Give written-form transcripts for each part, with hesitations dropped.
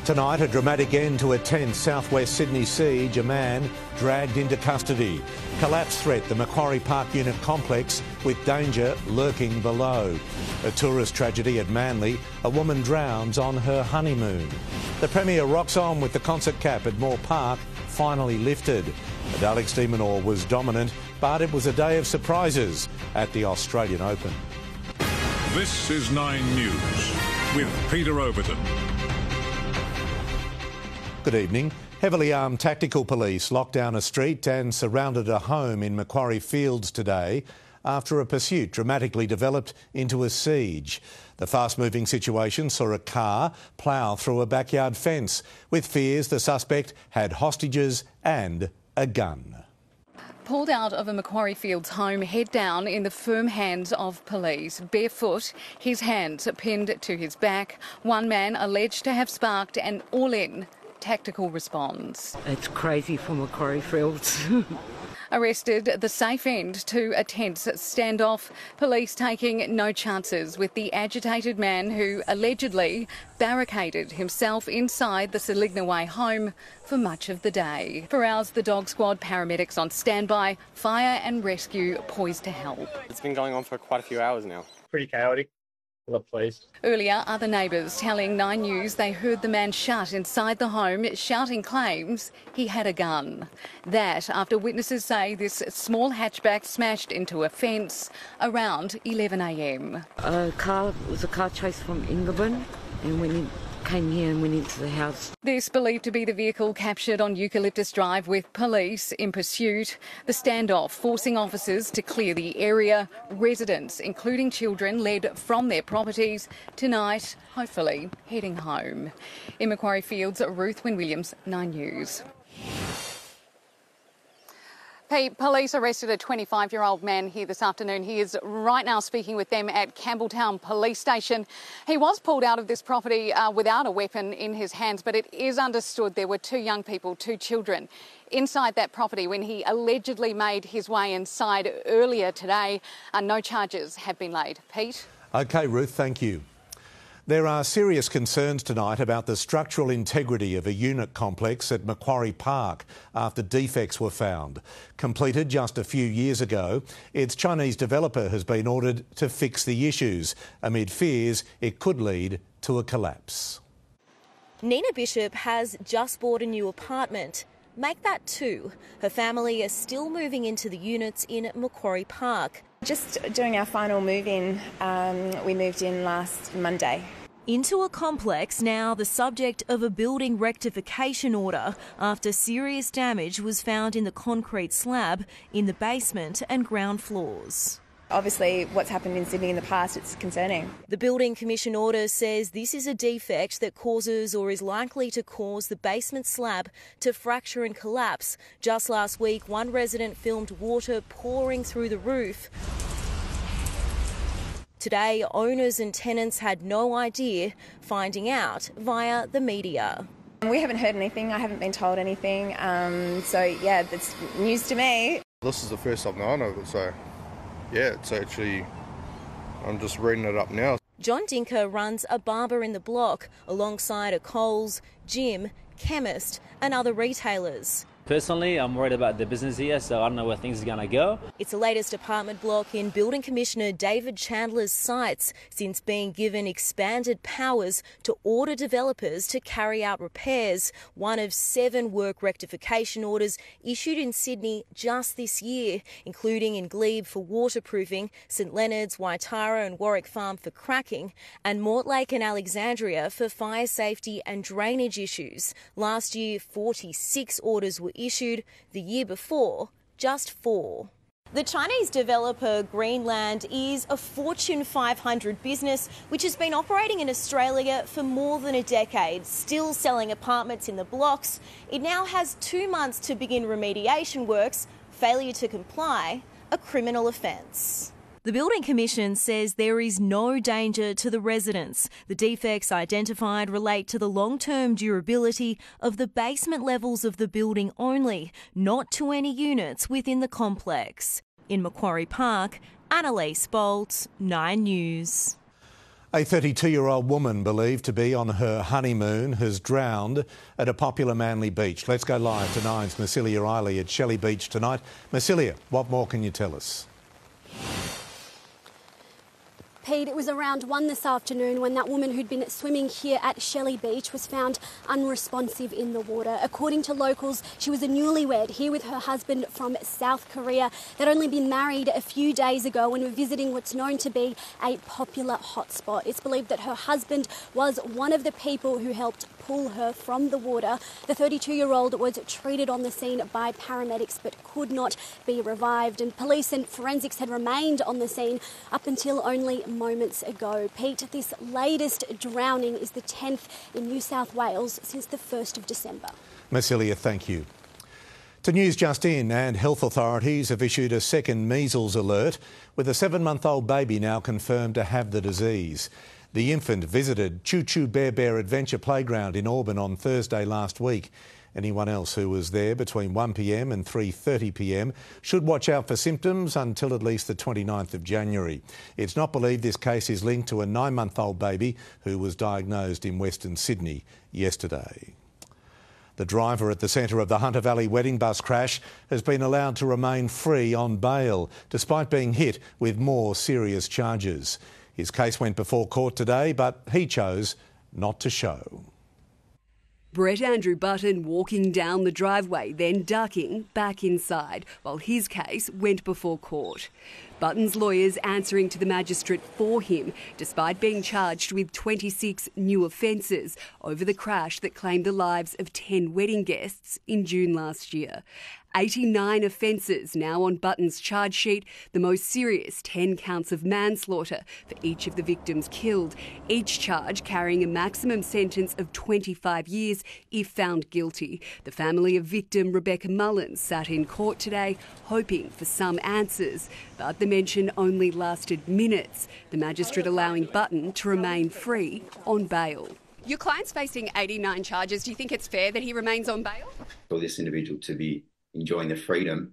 Tonight, a dramatic end to a tense southwest Sydney siege. A man dragged into custody. Collapse threat, the Macquarie Park unit complex, with danger lurking below. A tourist tragedy at Manly. A woman drowns on her honeymoon. The Premier rocks on with the concert cap at Moore Park finally lifted. And Alex de Minaur was dominant, but it was a day of surprises at the Australian Open. This is 9 News with Peter Overton. Good evening. Heavily armed tactical police locked down a street and surrounded a home in Macquarie Fields today after a pursuit dramatically developed into a siege. The fast-moving situation saw a car plough through a backyard fence, with fears the suspect had hostages and a gun. Pulled out of a Macquarie Fields home, head down in the firm hands of police. Barefoot, his hands pinned to his back. One man alleged to have sparked an all-in tactical response. It's crazy for Macquarie Fields. Arrested the safe end to a tense standoff. Police taking no chances with the agitated man who allegedly barricaded himself inside the Seligna Way home for much of the day. For hours, the dog squad, paramedics on standby, fire and rescue poised to help. It's been going on for quite a few hours now. Pretty chaotic. Please. Earlier, other neighbours telling 9 News they heard the man shut inside the home, shouting claims he had a gun. That after witnesses say this small hatchback smashed into a fence around 11 a.m. A car chase from England, and when it came here and went into the house. This believed to be the vehicle captured on Eucalyptus Drive with police in pursuit. The standoff forcing officers to clear the area. Residents, including children, led from their properties. Tonight, hopefully, heading home. In Macquarie Fields, Ruth Wynne-Williams, 9 News. Pete, police arrested a 25-year-old man here this afternoon. He is right now speaking with them at Campbelltown Police Station. He was pulled out of this property without a weapon in his hands, but it is understood there were 2 young people, 2 children, inside that property when he allegedly made his way inside earlier today. No charges have been laid. Pete? OK, Ruth, thank you. There are serious concerns tonight about the structural integrity of a unit complex at Macquarie Park after defects were found. Completed just a few years ago, its Chinese developer has been ordered to fix the issues amid fears it could lead to a collapse. Nina Bishop has just bought a new apartment. Make that 2. Her family are still moving into the units in Macquarie Park. Just doing our final move-in. We moved in last Monday. Into a complex now the subject of a building rectification order after serious damage was found in the concrete slab in the basement and ground floors. Obviously, what's happened in Sydney in the past, it's concerning. The Building Commission order says this is a defect that causes or is likely to cause the basement slab to fracture and collapse. Just last week, one resident filmed water pouring through the roof. Today, owners and tenants had no idea, finding out via the media. We haven't heard anything. I haven't been told anything. So, yeah, that's news to me. This is the first I've known of it, so... yeah, it's actually, I'm just reading it up now. John Dinker runs a barber in the block alongside a Coles, gym, chemist and other retailers. Personally, I'm worried about the business here, so I don't know where things are going to go. It's the latest apartment block in Building Commissioner David Chandler's sights since being given expanded powers to order developers to carry out repairs, one of 7 work rectification orders issued in Sydney just this year, including in Glebe for waterproofing, St Leonard's, Waitara and Warwick Farm for cracking, and Mortlake and Alexandria for fire safety and drainage issues. Last year, 46 orders were issued. The year before, just 4. The Chinese developer Greenland is a Fortune 500 business which has been operating in Australia for more than a decade, still selling apartments in the blocks. It now has 2 months to begin remediation works. Failure to comply, a criminal offence. The Building Commission says there is no danger to the residents. The defects identified relate to the long-term durability of the basement levels of the building only, not to any units within the complex. In Macquarie Park, Annalise Bolt, 9 News. A 32-year-old woman believed to be on her honeymoon has drowned at a popular Manly beach. Let's go live to Nine's Massilia Riley at Shelley Beach tonight. Massilia, what more can you tell us? Pete, it was around 1 this afternoon when that woman who'd been swimming here at Shelley Beach was found unresponsive in the water. According to locals, she was a newlywed here with her husband from South Korea. They'd only been married a few days ago and were visiting what's known to be a popular hotspot. It's believed that her husband was one of the people who helped pull her from the water. The 32-year-old was treated on the scene by paramedics but could not be revived, and police and forensics had remained on the scene up until only moments ago. Pete, this latest drowning is the 10th in New South Wales since the 1st of December. Massilia, thank you. To news just in, and health authorities have issued a second measles alert, with a 7-month-old baby now confirmed to have the disease. The infant visited Choo Choo Bear Bear Adventure Playground in Auburn on Thursday last week. Anyone else who was there between 1 p.m. and 3:30 p.m. should watch out for symptoms until at least the 29th of January. It's not believed this case is linked to a 9-month-old baby who was diagnosed in Western Sydney yesterday. The driver at the centre of the Hunter Valley wedding bus crash has been allowed to remain free on bail, despite being hit with more serious charges. His case went before court today, but he chose not to show. Brett Andrew Button walking down the driveway, then ducking back inside, while his case went before court. Button's lawyers answering to the magistrate for him, despite being charged with 26 new offences over the crash that claimed the lives of 10 wedding guests in June last year. 89 offences now on Button's charge sheet, the most serious 10 counts of manslaughter for each of the victims killed, each charge carrying a maximum sentence of 25 years if found guilty. The family of victim Rebecca Mullins sat in court today hoping for some answers, but the mention only lasted minutes, the magistrate allowing Button to remain free on bail. Your client's facing 89 charges. Do you think it's fair that he remains on bail? For this individual to be enjoying the freedom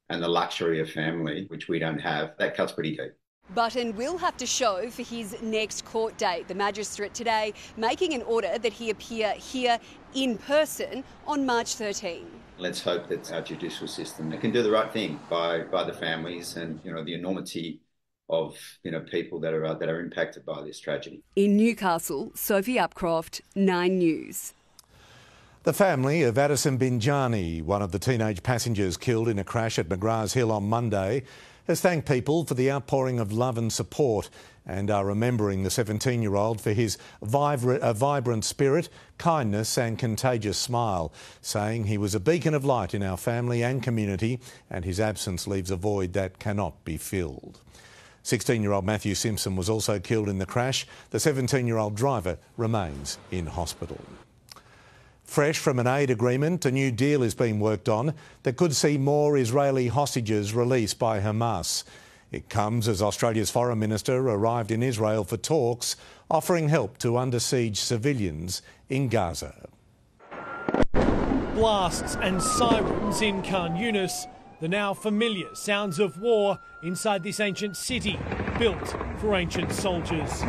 and the luxury of family, which we don't have, that cuts pretty deep. Button will have to show for his next court date. The magistrate today making an order that he appear here in person on March 13. Let's hope that our judicial system can do the right thing by the families and the enormity of people that are impacted by this tragedy. In Newcastle, Sophie Upcroft, 9 News. The family of Addison Binjani, one of the teenage passengers killed in a crash at McGrath's Hill on Monday, has thanked people for the outpouring of love and support and are remembering the 17-year-old for his vibrant spirit, kindness and contagious smile, saying he was a beacon of light in our family and community and his absence leaves a void that cannot be filled. 16-year-old Matthew Simpson was also killed in the crash. The 17-year-old driver remains in hospital. Fresh from an aid agreement, a new deal is being worked on that could see more Israeli hostages released by Hamas. It comes as Australia's Foreign Minister arrived in Israel for talks, offering help to under-siege civilians in Gaza. Blasts and sirens in Khan Yunis, the now familiar sounds of war inside this ancient city built for ancient soldiers.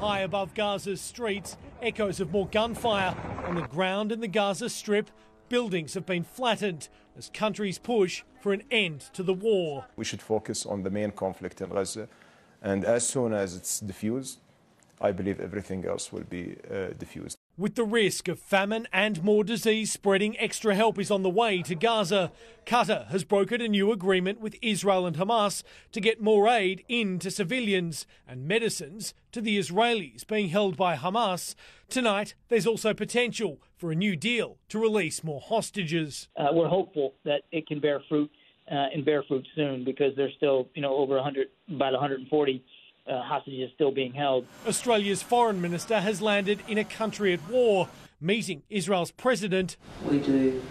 High above Gaza's streets, echoes of more gunfire. On the ground in the Gaza Strip, buildings have been flattened as countries push for an end to the war. We should focus on the main conflict in Gaza, and as soon as it's diffused, I believe everything else will be diffused. With the risk of famine and more disease spreading, extra help is on the way to Gaza. Qatar has brokered a new agreement with Israel and Hamas to get more aid into civilians and medicines to the Israelis being held by Hamas. Tonight, there's also potential for a new deal to release more hostages. We're hopeful that it can bear fruit and bear fruit soon, because there's still, over 100, about 140 hostages still being held. Australia's foreign minister has landed in a country at war, meeting Israel's president. We do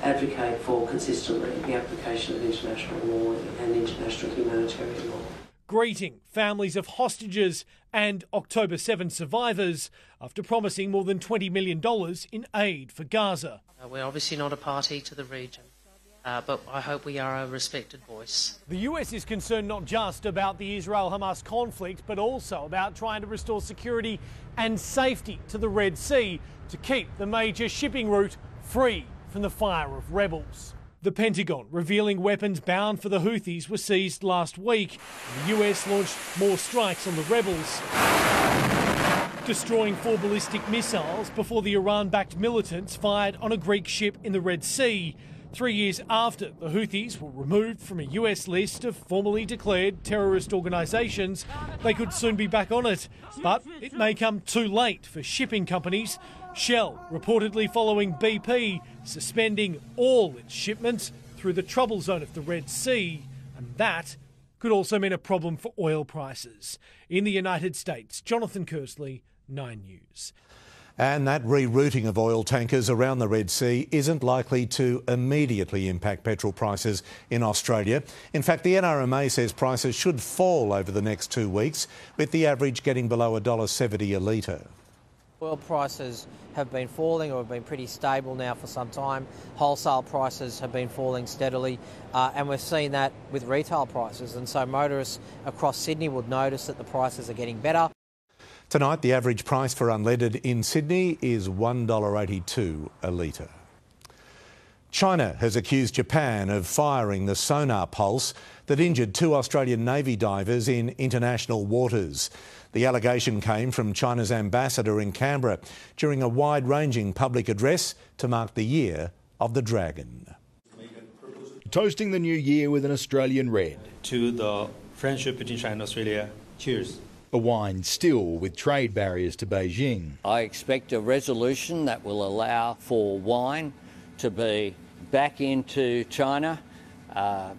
advocate for consistently the application of international law and international humanitarian law. Greeting families of hostages and October 7 survivors after promising more than $20 million in aid for Gaza. We're obviously not a party to the region. but I hope we are a respected voice. The US is concerned not just about the Israel-Hamas conflict, but also about trying to restore security and safety to the Red Sea to keep the major shipping route free from the fire of rebels. The Pentagon revealing weapons bound for the Houthis were seized last week. The US launched more strikes on the rebels, destroying 4 ballistic missiles before the Iran-backed militants fired on a Greek ship in the Red Sea. 3 years after the Houthis were removed from a US list of formally declared terrorist organisations, they could soon be back on it. But it may come too late for shipping companies. Shell reportedly following BP, suspending all its shipments through the trouble zone of the Red Sea. And that could also mean a problem for oil prices. In the United States, Jonathan Kersley, 9 News. And that rerouting of oil tankers around the Red Sea isn't likely to immediately impact petrol prices in Australia. In fact, the NRMA says prices should fall over the next 2 weeks, with the average getting below $1.70 a litre. Oil prices have been falling or have been pretty stable now for some time. Wholesale prices have been falling steadily, and we've seen that with retail prices. And so motorists across Sydney would notice that the prices are getting better. Tonight, the average price for unleaded in Sydney is $1.82 a litre. China has accused Japan of firing the sonar pulse that injured 2 Australian Navy divers in international waters. The allegation came from China's ambassador in Canberra during a wide-ranging public address to mark the Year of the Dragon. Toasting the new year with an Australian red. To the friendship between China and Australia, cheers. A wine still with trade barriers to Beijing. I expect a resolution that will allow for wine to be back into China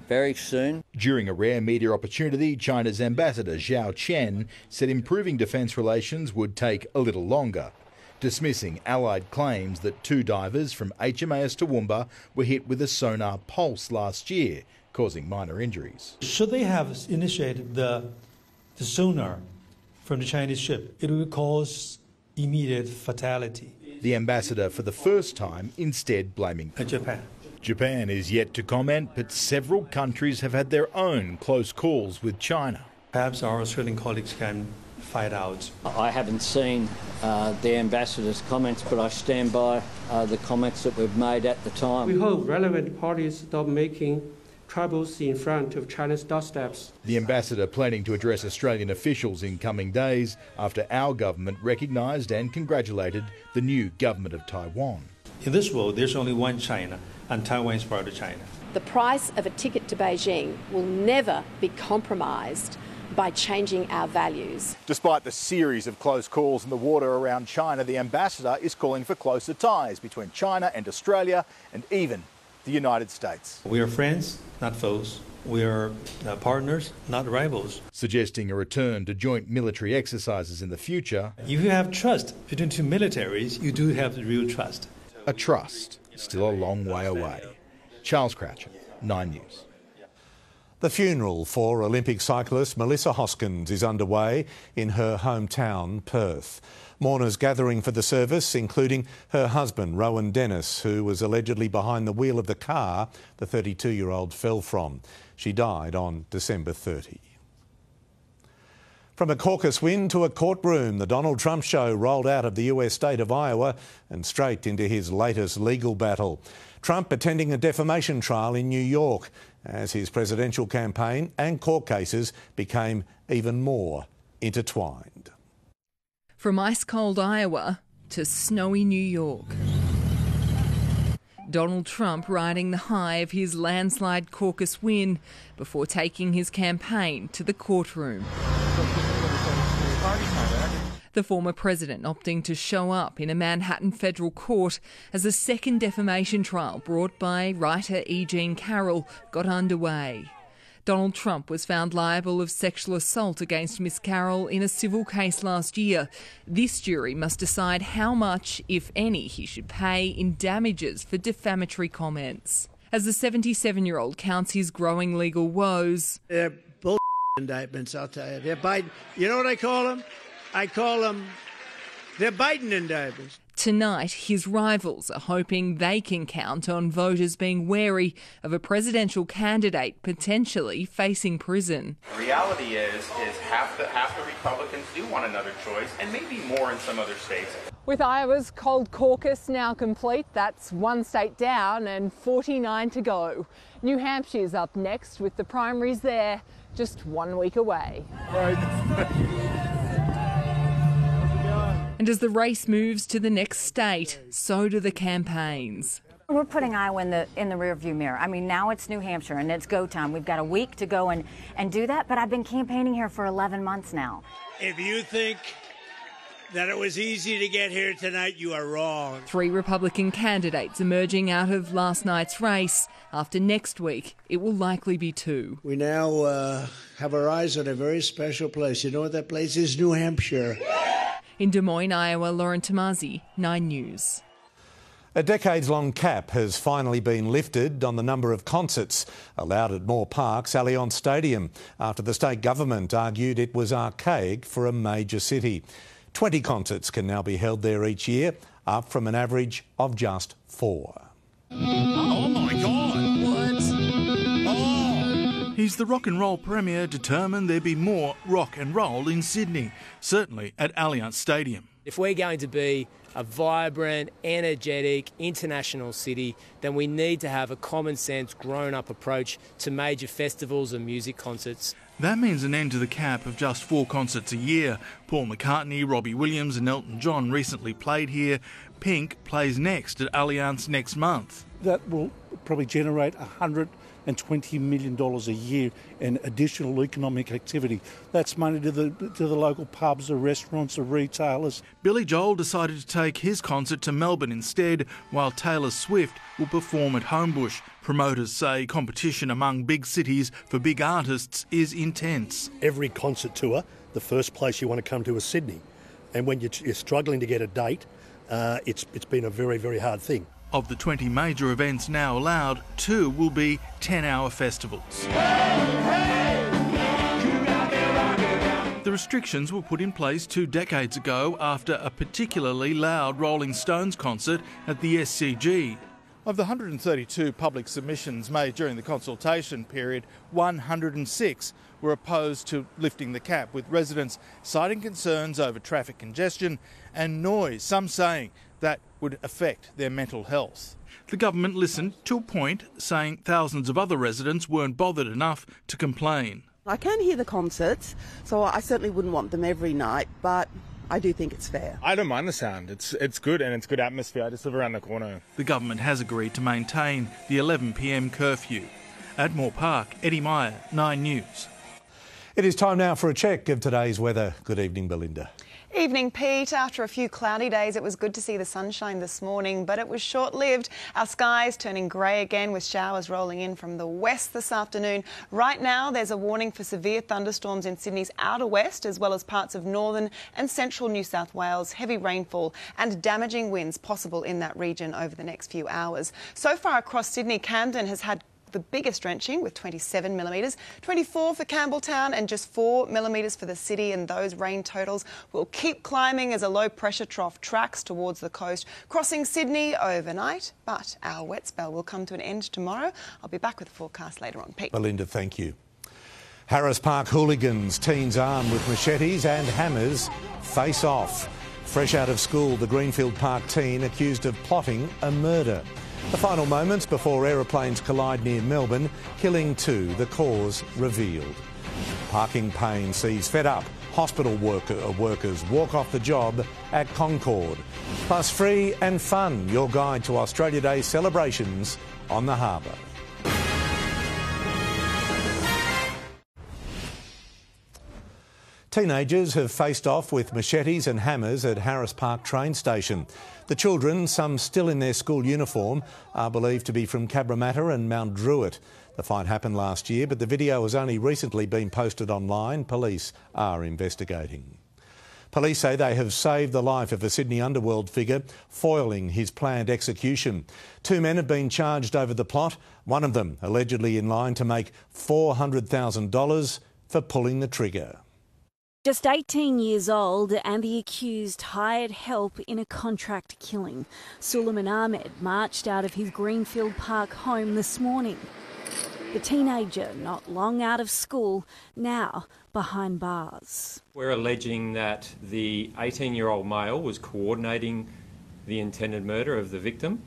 very soon. During a rare media opportunity, China's ambassador Zhao Chen said improving defence relations would take a little longer, dismissing Allied claims that 2 divers from HMAS Toowoomba were hit with a sonar pulse last year, causing minor injuries. Should they have initiated the sonar from the Chinese ship, it would cause immediate fatality. The ambassador, for the first time, instead blaming Japan. Japan is yet to comment, but several countries have had their own close calls with China. Perhaps our Australian colleagues can fight out. I haven't seen the ambassador's comments, but I stand by the comments that we've made at the time. We hope relevant parties stop making troubles in front of China's doorsteps. The ambassador planning to address Australian officials in coming days after our government recognised and congratulated the new government of Taiwan. In this world, there's only one China, and Taiwan is part of China. The price of a ticket to Beijing will never be compromised by changing our values. Despite the series of close calls in the water around China, the ambassador is calling for closer ties between China and Australia and even the United States. We are friends, not foes. We are partners, not rivals. Suggesting a return to joint military exercises in the future. If you have trust between 2 militaries, you do have real trust. A trust still a long way away. Charles Croucher, 9 News. The funeral for Olympic cyclist Melissa Hoskins is underway in her hometown, Perth. Mourners gathering for the service, including her husband, Rowan Dennis, who was allegedly behind the wheel of the car the 32-year-old fell from. She died on December 30. From a caucus win to a courtroom, the Donald Trump show rolled out of the US state of Iowa and straight into his latest legal battle. Trump attending a defamation trial in New York as his presidential campaign and court cases became even more intertwined. From ice-cold Iowa to snowy New York. Donald Trump riding the high of his landslide caucus win before taking his campaign to the courtroom. The former president opting to show up in a Manhattan federal court as a second defamation trial brought by writer E. Jean Carroll got underway. Donald Trump was found liable of sexual assault against Miss Carroll in a civil case last year. This jury must decide how much, if any, he should pay in damages for defamatory comments. As the 77-year-old counts his growing legal woes. They're bull indictments, I'll tell you. They're Biden. You know what I call them? I call them, they're Biden indictments. Tonight, his rivals are hoping they can count on voters being wary of a presidential candidate potentially facing prison. The reality is half the Republicans do want another choice, and maybe more in some other states. With Iowa's cold caucus now complete, that's one state down and 49 to go. New Hampshire's up next with the primaries there just 1 week away. And as the race moves to the next state, so do the campaigns. We're putting Iowa in the rearview mirror. I mean, now it's New Hampshire and it's go time. We've got a week to go and do that, but I've been campaigning here for 11 months now. If you think that it was easy to get here tonight, you are wrong. 3 Republican candidates emerging out of last night's race. After next week, it will likely be 2. We now have our eyes on a very special place. You know what that place is? New Hampshire. In Des Moines, Iowa, Lauren Tomasi, 9 News. A decades-long cap has finally been lifted on the number of concerts allowed at Moore Park's Allianz Stadium after the state government argued it was archaic for a major city. 20 concerts can now be held there each year, up from an average of just 4. Oh my God! What? Oh! He's the rock and roll premier determined there be more rock and roll in Sydney, certainly at Allianz Stadium. If we're going to be a vibrant, energetic, international city, then we need to have a common sense, grown-up approach to major festivals and music concerts. That means an end to the cap of just 4 concerts a year. Paul McCartney, Robbie Williams and Elton John recently played here. Pink plays next at Allianz next month. That will probably generate $120 million a year in additional economic activity. That's money to the local pubs, the restaurants, the retailers. Billy Joel decided to take his concert to Melbourne instead, while Taylor Swift will perform at Homebush. Promoters say competition among big cities for big artists is intense. Every concert tour, the first place you want to come to is Sydney. And when you're struggling to get a date, it's been a very, very hard thing. Of the 20 major events now allowed, 2 will be 10-hour festivals. The restrictions were put in place 2 decades ago after a particularly loud Rolling Stones concert at the SCG. Of the 132 public submissions made during the consultation period, 106 were opposed to lifting the cap, with residents citing concerns over traffic congestion and noise, some saying that would affect their mental health. The government listened to a point, saying thousands of other residents weren't bothered enough to complain. I can hear the concerts, so I certainly wouldn't want them every night, but I do think it's fair. I don't mind the sound. It's good and it's good atmosphere. I just live around the corner. The government has agreed to maintain the 11 p.m. curfew. At Moore Park, Eddie Meyer, 9 News. It is time now for a check of today's weather. Good evening, Belinda. Evening, Pete. After a few cloudy days, it was good to see the sunshine this morning, but it was short-lived. Our skies turning grey again with showers rolling in from the west this afternoon. Right now, there's a warning for severe thunderstorms in Sydney's outer west, as well as parts of northern and central New South Wales. Heavy rainfall and damaging winds possible in that region over the next few hours. So far across Sydney, Camden has had the biggest drenching with 27 millimetres, 24 for Campbelltown and just 4 millimetres for the city, and those rain totals will keep climbing as a low pressure trough tracks towards the coast, crossing Sydney overnight. But our wet spell will come to an end tomorrow. I'll be back with the forecast later on. Pete. Belinda, thank you. Harris Park hooligans, teens armed with machetes and hammers, face off. Fresh out of school, the Greenfield Park teen accused of plotting a murder. The final moments before aeroplanes collide near Melbourne, killing 2, the cause revealed. Parking pain sees fed up hospital workers walk off the job at Concord. Plus free and fun, your guide to Australia Day celebrations on the harbour. Teenagers have faced off with machetes and hammers at Harris Park train station. The children, some still in their school uniform, are believed to be from Cabramatta and Mount Druitt. The fight happened last year, but the video has only recently been posted online. Police are investigating. Police say they have saved the life of a Sydney underworld figure, foiling his planned execution. 2 men have been charged over the plot, one of them allegedly in line to make $400,000 for pulling the trigger. Just 18 years old, and the accused hired help in a contract killing. Suleiman Ahmed marched out of his Greenfield Park home this morning. The teenager, not long out of school, now behind bars. We're alleging that the 18-year-old male was coordinating the intended murder of the victim,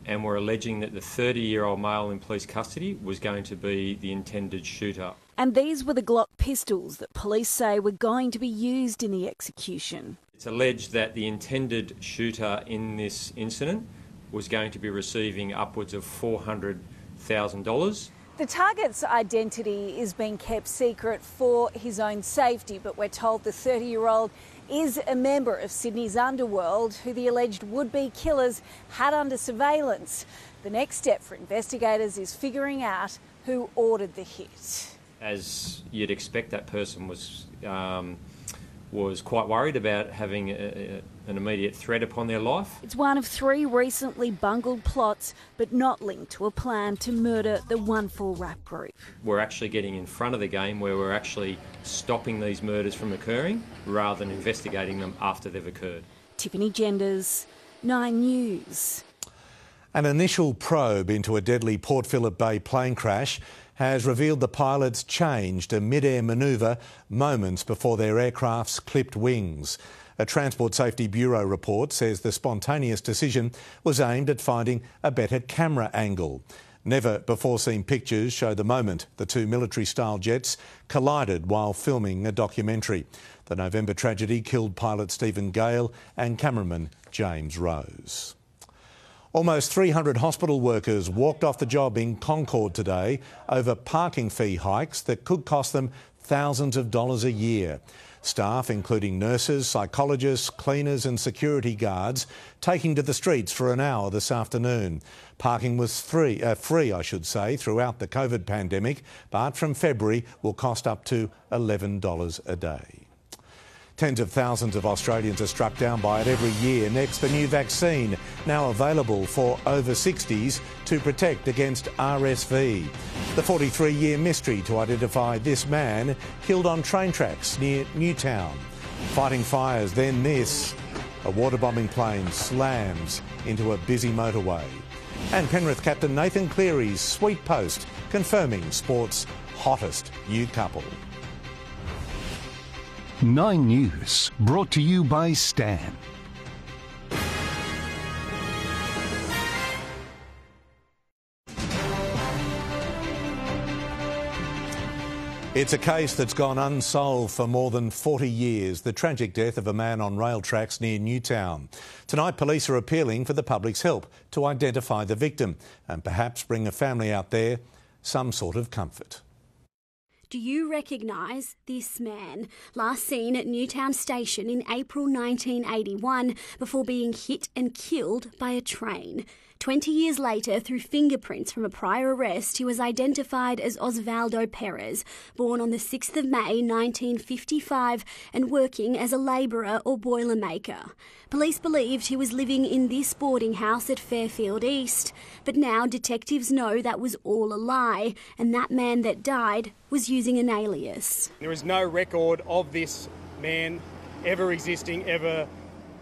and we're alleging that the 30-year-old male in police custody was going to be the intended shooter. And these were the Glock pistols that police say were going to be used in the execution. It's alleged that the intended shooter in this incident was going to be receiving upwards of $400,000. The target's identity is being kept secret for his own safety, but we're told the 30-year-old is a member of Sydney's underworld who the alleged would-be killers had under surveillance. The next step for investigators is figuring out who ordered the hit. As you'd expect, that person was quite worried about having an immediate threat upon their life. It's one of 3 recently bungled plots, but not linked to a plan to murder the 1-4 rap group. We're actually getting in front of the game where we're actually stopping these murders from occurring rather than investigating them after they've occurred. Tiffany Genders, 9 News. An initial probe into a deadly Port Phillip Bay plane crash has revealed the pilots changed a mid-air manoeuvre moments before their aircraft's clipped wings. A Transport Safety Bureau report says the spontaneous decision was aimed at finding a better camera angle. Never-before-seen pictures show the moment the 2 military-style jets collided while filming a documentary. The November tragedy killed pilot Stephen Gale and cameraman James Rose. Almost 300 hospital workers walked off the job in Concord today over parking fee hikes that could cost them thousands of dollars a year. Staff, including nurses, psychologists, cleaners and security guards, taking to the streets for an hour this afternoon. Parking was free, throughout the COVID pandemic, but from February will cost up to $11 a day. Tens of thousands of Australians are struck down by it every year. Next, the new vaccine, now available for over 60s to protect against RSV. The 43-year mystery to identify this man killed on train tracks near Newtown. Fighting fires, then this. A waterbombing plane slams into a busy motorway. And Penrith captain Nathan Cleary's sweet post confirming sport's hottest new couple. 9 News, brought to you by Stan. It's a case that's gone unsolved for more than 40 years, the tragic death of a man on rail tracks near Newtown. Tonight, police are appealing for the public's help to identify the victim and perhaps bring a family out there some sort of comfort. Do you recognise this man? Last seen at Newtown Station in April 1981 before being hit and killed by a train. 20 years later, through fingerprints from a prior arrest, he was identified as Osvaldo Perez, born on the 6th of May 1955 and working as a labourer or boilermaker. Police believed he was living in this boarding house at Fairfield East, but now detectives know that was all a lie, and that man that died was using an alias. There is no record of this man ever existing, ever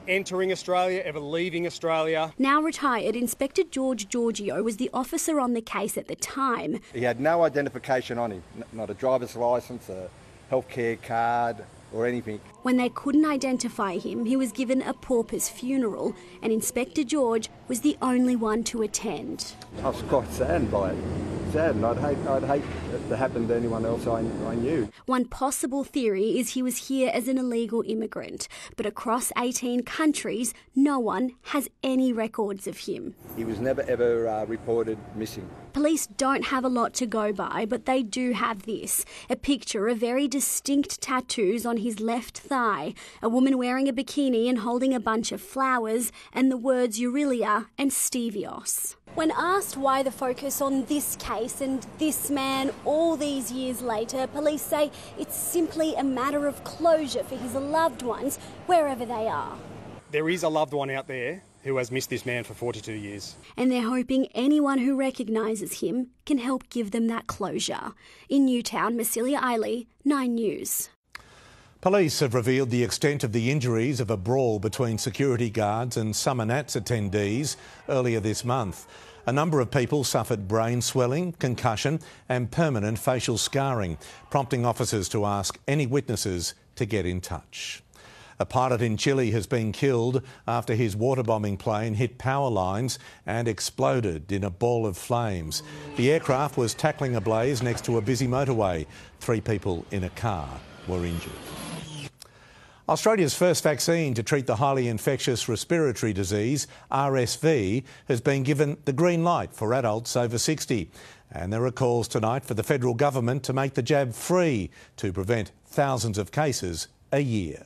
entering Australia, ever leaving Australia. Now retired, Inspector George Giorgio was the officer on the case at the time. He had no identification on him, not a driver's licence, a healthcare card or anything. When they couldn't identify him, he was given a pauper's funeral, and Inspector George was the only one to attend. I was quite saddened by it. And I'd hate it to happen to anyone else I knew. One possible theory is he was here as an illegal immigrant, but across 18 countries, no one has any records of him. He was never ever reported missing. Police don't have a lot to go by, but they do have this, a picture of very distinct tattoos on his left thigh, a woman wearing a bikini and holding a bunch of flowers, and the words Eurelia and Stevios. When asked why the focus on this case and this man all these years later, police say it's simply a matter of closure for his loved ones, wherever they are. There is a loved one out there who has missed this man for 42 years. And they're hoping anyone who recognises him can help give them that closure. In Newtown, Massilia Eiley, 9 News. Police have revealed the extent of the injuries of a brawl between security guards and Summer Nats attendees earlier this month. A number of people suffered brain swelling, concussion and permanent facial scarring, prompting officers to ask any witnesses to get in touch. A pilot in Chile has been killed after his waterbombing plane hit power lines and exploded in a ball of flames. The aircraft was tackling a blaze next to a busy motorway. 3 people in a car were injured. Australia's first vaccine to treat the highly infectious respiratory disease, RSV, has been given the green light for adults over 60. And there are calls tonight for the federal government to make the jab free to prevent thousands of cases a year.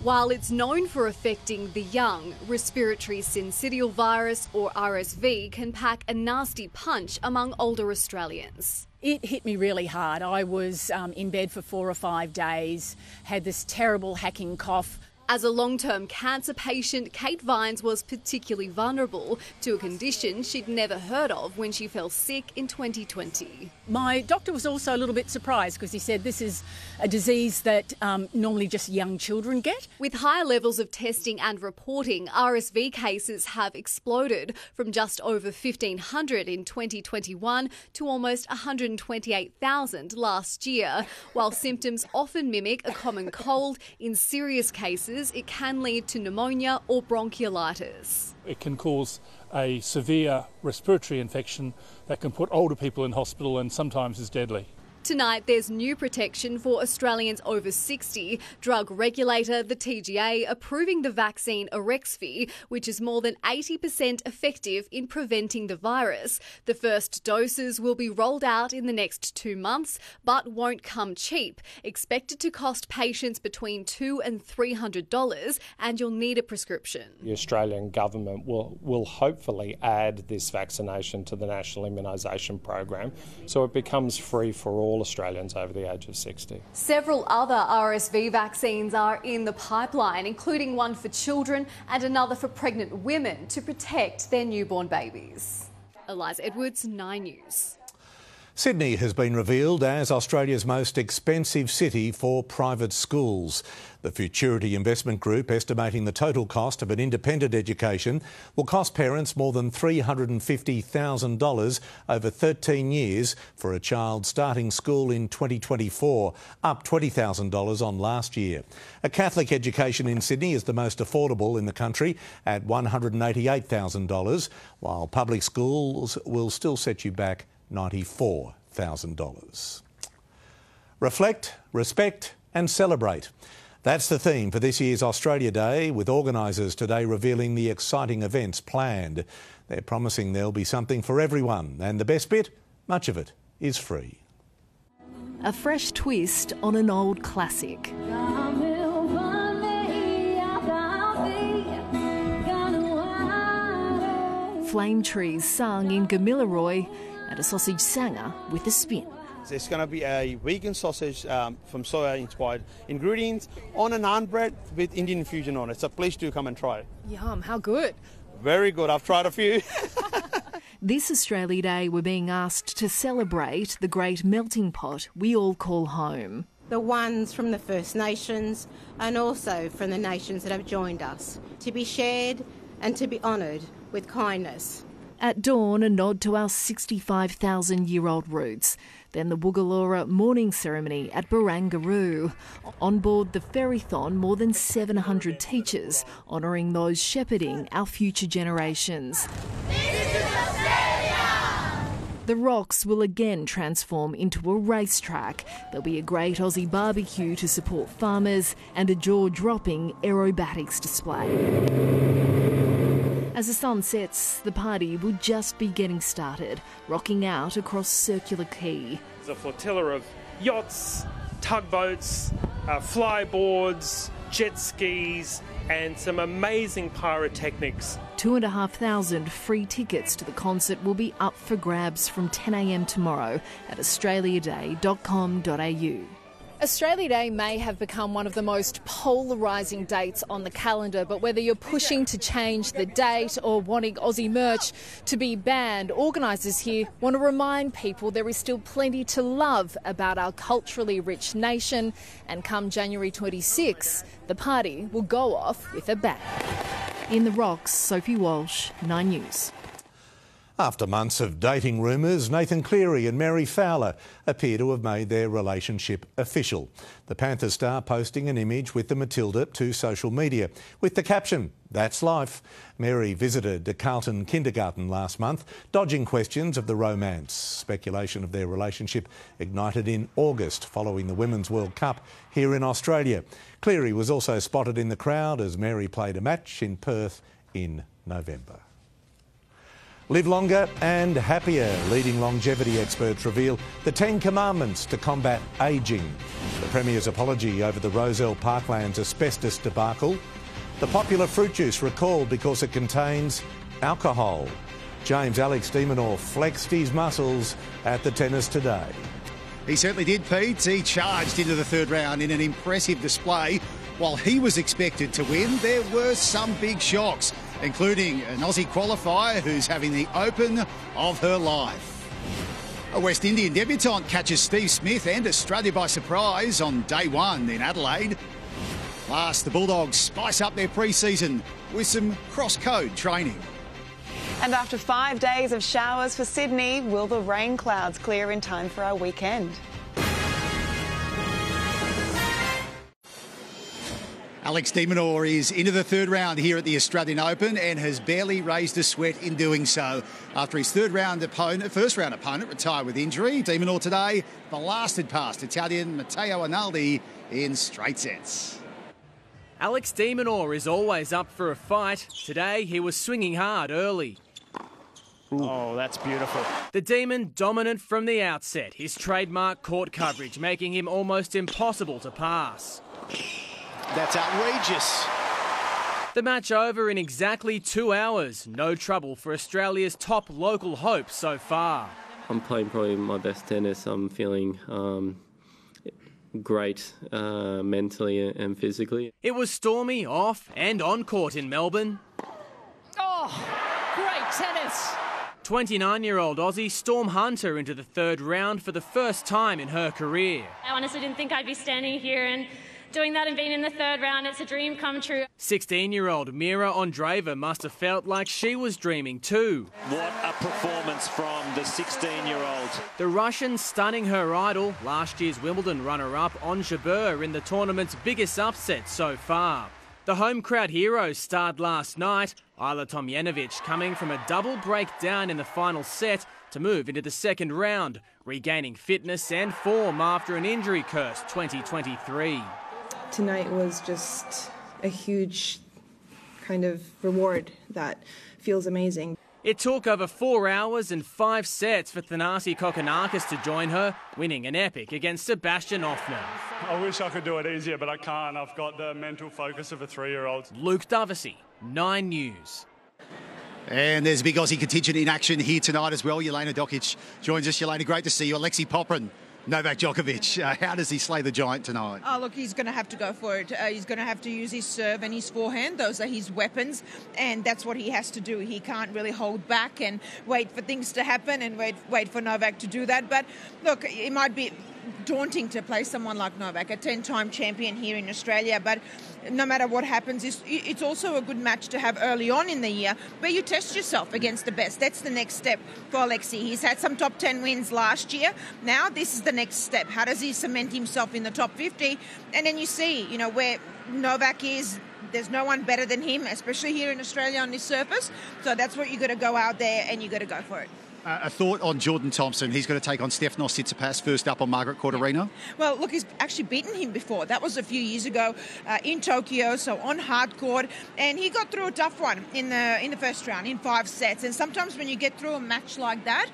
While it's known for affecting the young, respiratory syncytial virus, or RSV, can pack a nasty punch among older Australians. It hit me really hard. I was in bed for 4 or 5 days, had this terrible hacking cough. As a long-term cancer patient, Kate Vines was particularly vulnerable to a condition she'd never heard of when she fell sick in 2020. My doctor was also a little bit surprised because he said this is a disease that normally just young children get. With higher levels of testing and reporting, RSV cases have exploded from just over 1,500 in 2021 to almost 128,000 last year. While symptoms often mimic a common cold, in serious cases it can lead to pneumonia or bronchiolitis. It can cause a severe respiratory infection that can put older people in hospital and sometimes is deadly. Tonight, there's new protection for Australians over 60. Drug regulator, the TGA, approving the vaccine Arexvy, which is more than 80% effective in preventing the virus. The first doses will be rolled out in the next 2 months, but won't come cheap. Expected to cost patients between $200 and $300, and you'll need a prescription. The Australian government will hopefully add this vaccination to the National Immunisation Program so it becomes free for all Australians over the age of 60. Several other RSV vaccines are in the pipeline, including one for children and another for pregnant women to protect their newborn babies. Eliza Edwards, 9 News. Sydney has been revealed as Australia's most expensive city for private schools. The Futurity Investment Group estimating the total cost of an independent education will cost parents more than $350,000 over 13 years for a child starting school in 2024, up $20,000 on last year. A Catholic education in Sydney is the most affordable in the country at $188,000, while public schools will still set you back $94,000. Reflect, respect and celebrate. That's the theme for this year's Australia Day, with organisers today revealing the exciting events planned. They're promising there'll be something for everyone, and the best bit, much of it is free. A fresh twist on an old classic. Flame trees sung in Gamilaroi and a sausage sanger with a spin. It's going to be a vegan sausage from soya-inspired ingredients on a naan bread with Indian infusion on it. So please do come and try it. Yum, how good. Very good. I've tried a few. This Australia Day, we're being asked to celebrate the great melting pot we all call home. The ones from the First Nations and also from the nations that have joined us, to be shared and to be honoured with kindness. At dawn, a nod to our 65,000-year-old roots. Then the Woogalora morning ceremony at Barangaroo. On board the Ferrython, more than 700 teachers honouring those shepherding our future generations. The rocks will again transform into a racetrack. There'll be a great Aussie barbecue to support farmers and a jaw-dropping aerobatics display. As the sun sets, the party will just be getting started, rocking out across Circular Quay. There's a flotilla of yachts, tugboats, flyboards, jet skis and some amazing pyrotechnics. 2,500 free tickets to the concert will be up for grabs from 10 a.m. tomorrow at australiaday.com.au. Australia Day may have become one of the most polarising dates on the calendar, but whether you're pushing to change the date or wanting Aussie merch to be banned, organisers here want to remind people there is still plenty to love about our culturally rich nation, and come January 26, the party will go off with a bang. In the Rocks, Sophie Walsh, 9 News. After months of dating rumours, Nathan Cleary and Mary Fowler appear to have made their relationship official. The Panthers star posting an image with the Matilda to social media with the caption, "That's life." Mary visited the Carlton kindergarten last month, dodging questions of the romance. Speculation of their relationship ignited in August following the Women's World Cup here in Australia. Cleary was also spotted in the crowd as Mary played a match in Perth in November. Live longer and happier. Leading longevity experts reveal the 10 commandments to combat ageing. The Premier's apology over the Rozelle Parklands asbestos debacle. The popular fruit juice recalled because it contains alcohol. James Alex de Minaur flexed his muscles at the tennis today. He certainly did, Pete. He charged into the third round in an impressive display. While he was expected to win, there were some big shocks, including an Aussie qualifier who's having the Open of her life. A West Indian debutante catches Steve Smith and Australia by surprise on day one in Adelaide. Last, the Bulldogs spice up their pre-season with some cross-code training. And after 5 days of showers for Sydney, will the rain clouds clear in time for our weekend? Alex de Minaur is into the third round here at the Australian Open and has barely raised a sweat in doing so. After his first round opponent retired with injury, de Minaur today blasted past Italian Matteo Arnaldi in straight sets. Alex de Minaur is always up for a fight. Today he was swinging hard early. Ooh. Oh, that's beautiful. The Demon dominant from the outset. His trademark court coverage making him almost impossible to pass. That's outrageous. The match over in exactly 2 hours. No trouble for Australia's top local hope so far. I'm playing probably my best tennis. I'm feeling great mentally and physically. It was stormy off and on court in Melbourne. Oh, great tennis. 29-year-old Aussie Storm Hunter into the third round for the first time in her career. I honestly didn't think I'd be standing here and doing that and being in the third round. It's a dream come true. 16-year-old Mira Andreeva must have felt like she was dreaming too. What a performance from the 16-year-old. The Russian stunning her idol, last year's Wimbledon runner-up on Jabeur in the tournament's biggest upset so far. The home crowd heroes starred last night. Ayla Tomjanovic coming from a double breakdown in the final set to move into the second round, regaining fitness and form after an injury-cursed 2023. Tonight was just a huge kind of reward that feels amazing. It took over 4 hours and 5 sets for Thanasi Kokkinakis to join her, winning an epic against Sebastian Offner. I wish I could do it easier, but I can't. I've got the mental focus of a 3-year-old. Luke Dovesey, 9 News. And there's a big Aussie contingent in action here tonight as well. Jelena Dokic joins us. Jelena, great to see you. Alexei Poprin, Novak Djokovic. How does he slay the giant tonight? Oh, look, he's going to have to go for it. He's going to have to use his serve and his forehand. Those are his weapons, and that's what he has to do. He can't really hold back and wait for things to happen and wait for Novak to do that. But look, it might be daunting to play someone like Novak, a 10-time champion here in Australia, but no matter what happens, it's also a good match to have early on in the year where you test yourself against the best. That's the next step for Alexei. He's had some top 10 wins last year. Now this is the next step. How does he cement himself in the top 50? And then you see, where Novak is. There's no one better than him, especially here in Australia on this surface. So that's what you got to go out there and you got to go for it. A thought on Jordan Thompson. He's going to take on Stefanos Tsitsipas first up on Margaret Court Arena. Well, look, he's actually beaten him before. That was a few years ago in Tokyo, so on hard court. And he got through a tough one in the first round in 5 sets. And sometimes when you get through a match like that,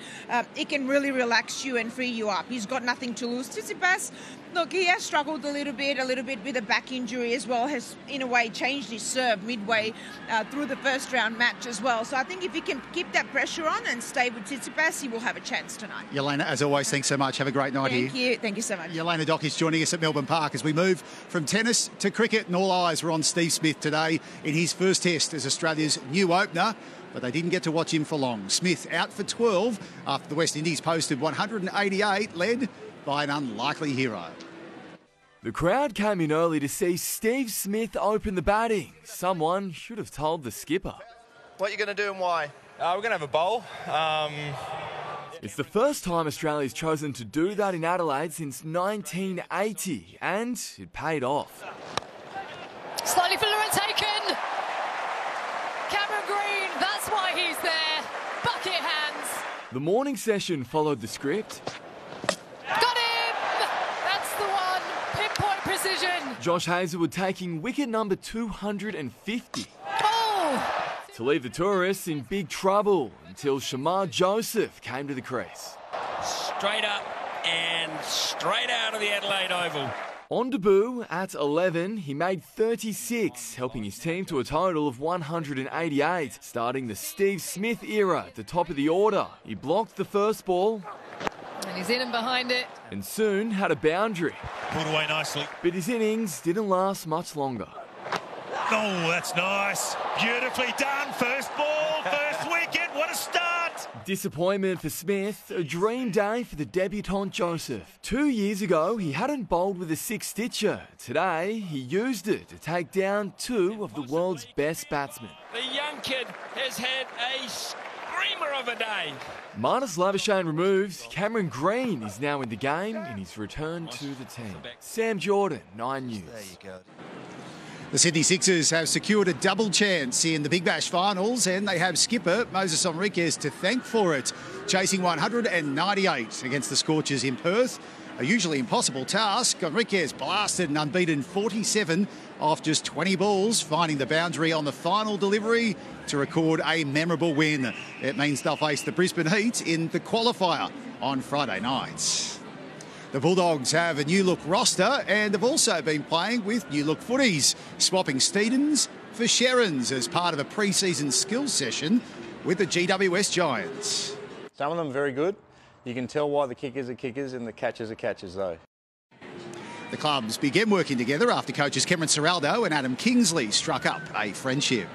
it can really relax you and free you up. He's got nothing to lose. Tsitsipas, Look, he has struggled a little bit with a back injury as well, has in a way changed his serve midway through the first round match as well. So I think if he can keep that pressure on and stay with Tsitsipas, he will have a chance tonight. Yelena, as always, thanks so much. Have a great night here. Thank you so much. Yelena Dock is joining us at Melbourne Park as we move from tennis to cricket, and all eyes were on Steve Smith today in his first test as Australia's new opener. But they didn't get to watch him for long. Smith out for 12 after the West Indies posted 188, led by an unlikely hero. The crowd came in early to see Steve Smith open the batting. Someone should have told the skipper. What are you going to do and why? We're going to have a bowl. It's the first time Australia's chosen to do that in Adelaide since 1980, and it paid off. Slightly for Lewin taken. Cameron Green, that's why he's there. Bucket hands. The morning session followed the script. Got him! That's the one. Pinpoint precision. Josh Hazlewood taking wicket number 250. Oh! To leave the tourists in big trouble until Shamar Joseph came to the crease. Straight up and straight out of the Adelaide Oval. On debut at 11, he made 36, helping his team to a total of 188, starting the Steve Smith era at the top of the order. He blocked the first ball. And he's in and behind it. And soon had a boundary. Pulled away nicely. But his innings didn't last much longer. Oh, that's nice. Beautifully done. First ball, first wicket. What a start. Disappointment for Smith, a dream day for the debutant Joseph. 2 years ago, he hadn't bowled with a six-stitcher. Today, he used it to take down two of the world's best batsmen. The young kid has had a screamer of a day. Marnus Labuschagne removed, Cameron Green is now in the game in his return to the team. Sam Jordan, 9 News. There you go. The Sydney Sixers have secured a double chance in the Big Bash finals, and they have skipper Moses Henriques to thank for it, chasing 198 against the Scorchers in Perth. A usually impossible task. Henriques blasted an unbeaten 47 off just 20 balls, finding the boundary on the final delivery to record a memorable win. It means they'll face the Brisbane Heat in the qualifier on Friday night. The Bulldogs have a new-look roster and have also been playing with new-look footies, swapping Steedens for Sherrans as part of a pre-season skills session with the GWS Giants. Some of them are very good. You can tell why the kickers are kickers and the catchers are catchers, though. The clubs began working together after coaches Cameron Ciraldo and Adam Kingsley struck up a friendship.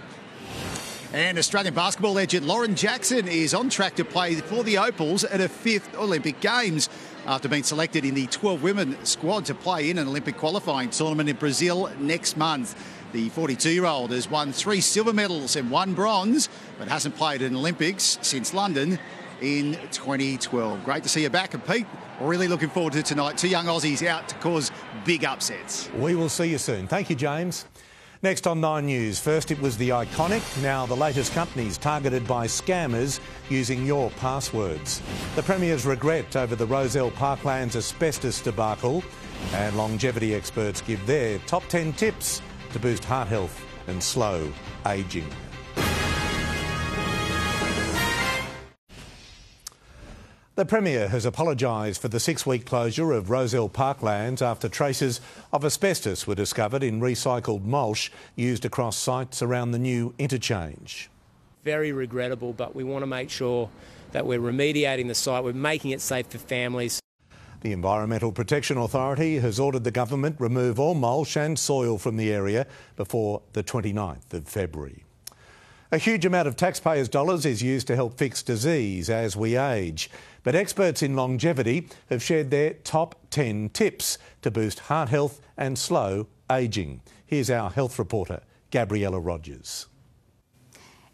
And Australian basketball legend Lauren Jackson is on track to play for the Opals at her 5th Olympic Games after being selected in the 12 women squad to play in an Olympic qualifying tournament in Brazil next month. The 42-year-old has won 3 silver medals and 1 bronze, but hasn't played in Olympics since London in 2012. Great to see her back, and Pete, really looking forward to tonight. 2 young Aussies out to cause big upsets. We will see you soon. Thank you, James. Next on 9 News, first it was the iconic, now the latest companies targeted by scammers using your passwords. The Premier's regret over the Rozelle Parklands asbestos debacle, and longevity experts give their top 10 tips to boost heart health and slow ageing. The Premier has apologised for the 6-week closure of Rozelle Parklands after traces of asbestos were discovered in recycled mulch used across sites around the new interchange. Very regrettable, but we want to make sure that we're remediating the site, we're making it safe for families. The Environmental Protection Authority has ordered the government remove all mulch and soil from the area before the 29th of February. A huge amount of taxpayers' dollars is used to help fix disease as we age. But experts in longevity have shared their top 10 tips to boost heart health and slow ageing. Here's our health reporter, Gabriella Rogers.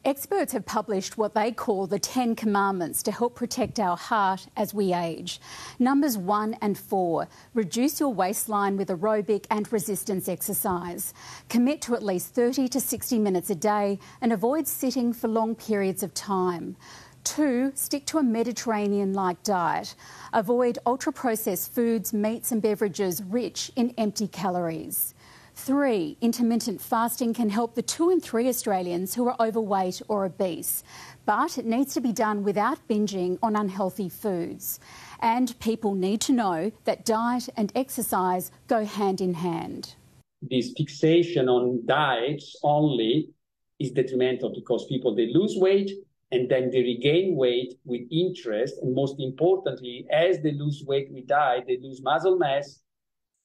Experts have published what they call the 10 commandments to help protect our heart as we age. Numbers 1 and 4. Reduce your waistline with aerobic and resistance exercise. Commit to at least 30 to 60 minutes a day and avoid sitting for long periods of time. 2. Stick to a Mediterranean-like diet. Avoid ultra-processed foods, meats and beverages rich in empty calories. 3, intermittent fasting can help the 2 in 3 Australians who are overweight or obese, but it needs to be done without binging on unhealthy foods. And people need to know that diet and exercise go hand in hand. This fixation on diets only is detrimental because people, they lose weight and then they regain weight with interest. And most importantly, as they lose weight with diet, they lose muscle mass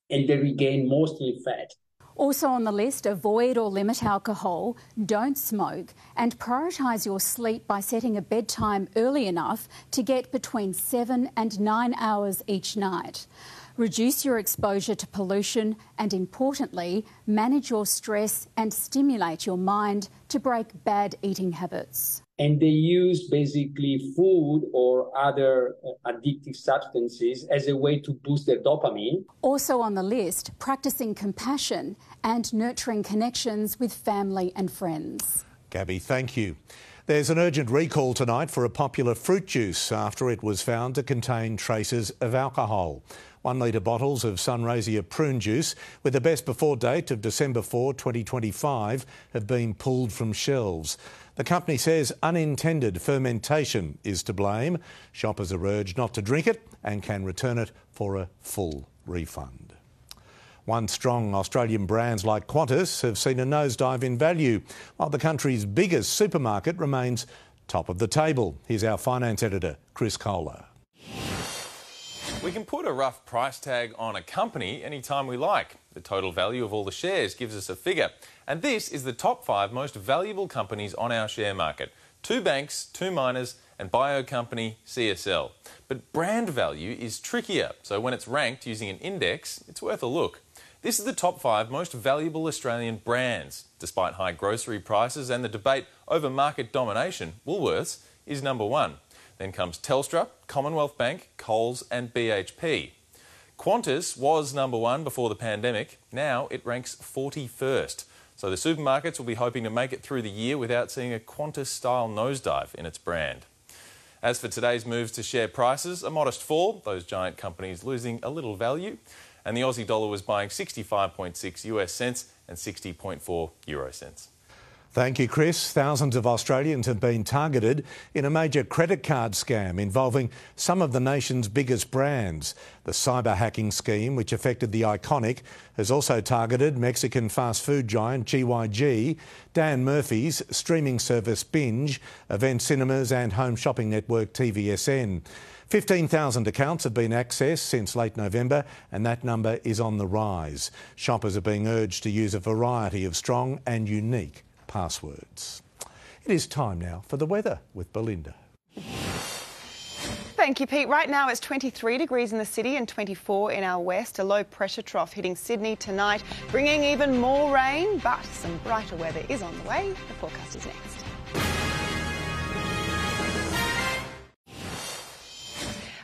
and they regain mostly fat. Also on the list, avoid or limit alcohol, don't smoke, and prioritise your sleep by setting a bedtime early enough to get between 7 and 9 hours each night. Reduce your exposure to pollution and, importantly, manage your stress and stimulate your mind to break bad eating habits. And they use basically food or other addictive substances as a way to boost their dopamine. Also on the list, practising compassion and nurturing connections with family and friends. Gabby, thank you. There's an urgent recall tonight for a popular fruit juice after it was found to contain traces of alcohol. 1 litre bottles of Sunraysia prune juice with the best before date of December 4, 2025 have been pulled from shelves. The company says unintended fermentation is to blame. Shoppers are urged not to drink it and can return it for a full refund. Once strong Australian brands like Qantas have seen a nosedive in value, while the country's biggest supermarket remains top of the table. Here's our finance editor, Chris Kohler. We can put a rough price tag on a company anytime we like. The total value of all the shares gives us a figure. And this is the top 5 most valuable companies on our share market. 2 banks, 2 miners and bio company CSL. But brand value is trickier, so when it's ranked using an index, it's worth a look. This is the top 5 most valuable Australian brands. Despite high grocery prices and the debate over market domination, Woolworths is number 1. Then comes Telstra, Commonwealth Bank, Coles and BHP. Qantas was number 1 before the pandemic. Now it ranks 41st. So the supermarkets will be hoping to make it through the year without seeing a Qantas-style nosedive in its brand. As for today's moves to share prices, a modest fall, those giant companies losing a little value, and the Aussie dollar was buying 65.6 US cents and 60.4 euro cents. Thank you, Chris. Thousands of Australians have been targeted in a major credit card scam involving some of the nation's biggest brands. The cyber hacking scheme, which affected The Iconic, has also targeted Mexican fast food giant GYG, Dan Murphy's streaming service Binge, Event Cinemas and home shopping network TVSN. 15,000 accounts have been accessed since late November, and that number is on the rise. Shoppers are being urged to use a variety of strong and unique passwords. It is time now for the weather with Belinda. Thank you, Pete. Right now it's 23 degrees in the city and 24 in our west. A low pressure trough hitting Sydney tonight, bringing even more rain, but some brighter weather is on the way. The forecast is next.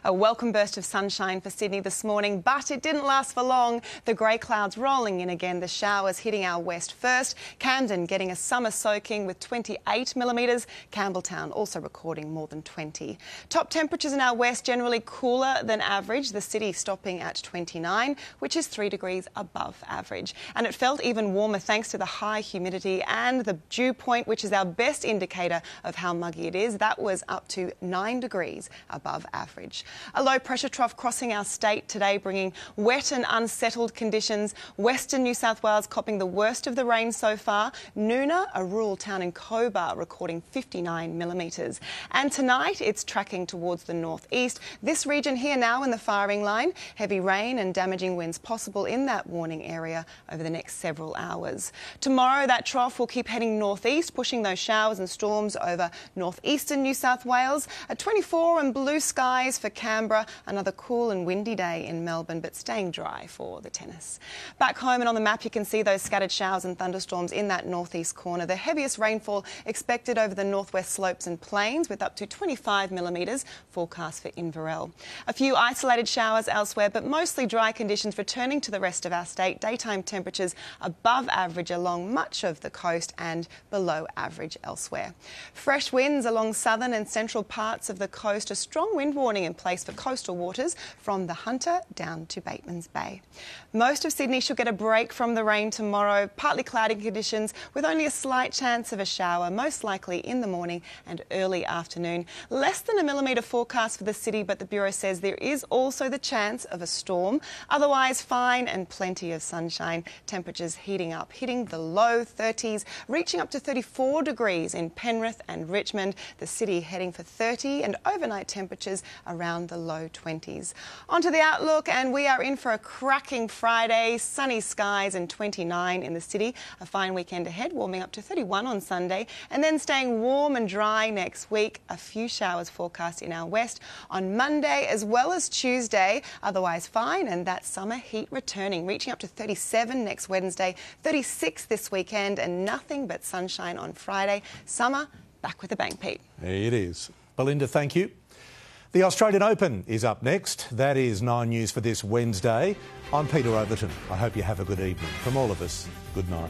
A welcome burst of sunshine for Sydney this morning, but it didn't last for long. The grey clouds rolling in again, the showers hitting our west first. Camden getting a summer soaking with 28 millimetres. Campbelltown also recording more than 20. Top temperatures in our west generally cooler than average. The city stopping at 29, which is 3 degrees above average. And it felt even warmer thanks to the high humidity and the dew point, which is our best indicator of how muggy it is. That was up to 9 degrees above average. A low pressure trough crossing our state today, bringing wet and unsettled conditions. Western New South Wales copping the worst of the rain so far. Noona, a rural town in Cobar, recording 59 millimetres. And tonight it's tracking towards the northeast. This region here now in the firing line. Heavy rain and damaging winds possible in that warning area over the next several hours. Tomorrow that trough will keep heading northeast, pushing those showers and storms over northeastern New South Wales. A 24 and blue skies for Canberra, another cool and windy day in Melbourne, but staying dry for the tennis. Back home and on the map you can see those scattered showers and thunderstorms in that northeast corner. The heaviest rainfall expected over the northwest slopes and plains with up to 25 millimetres forecast for Inverell. A few isolated showers elsewhere, but mostly dry conditions returning to the rest of our state. Daytime temperatures above average along much of the coast and below average elsewhere. Fresh winds along southern and central parts of the coast. A strong wind warning in place place for coastal waters from the Hunter down to Bateman's Bay. Most of Sydney should get a break from the rain tomorrow. Partly cloudy conditions with only a slight chance of a shower, most likely in the morning and early afternoon. Less than a millimetre forecast for the city, but the Bureau says there is also the chance of a storm. Otherwise fine and plenty of sunshine. Temperatures heating up, hitting the low 30s, reaching up to 34 degrees in Penrith and Richmond. The city heading for 30 and overnight temperatures around the low 20s. Onto the outlook, and we are in for a cracking Friday. Sunny skies and 29 in the city. A fine weekend ahead, warming up to 31 on Sunday, and then staying warm and dry next week. A few showers forecast in our west on Monday as well as Tuesday. Otherwise fine, and that summer heat returning, reaching up to 37 next Wednesday, 36 this weekend, and nothing but sunshine on Friday. Summer back with a bang, Pete. It is. Belinda, thank you. The Australian Open is up next. That is 9 News for this Wednesday. I'm Peter Overton. I hope you have a good evening. From all of us, good night.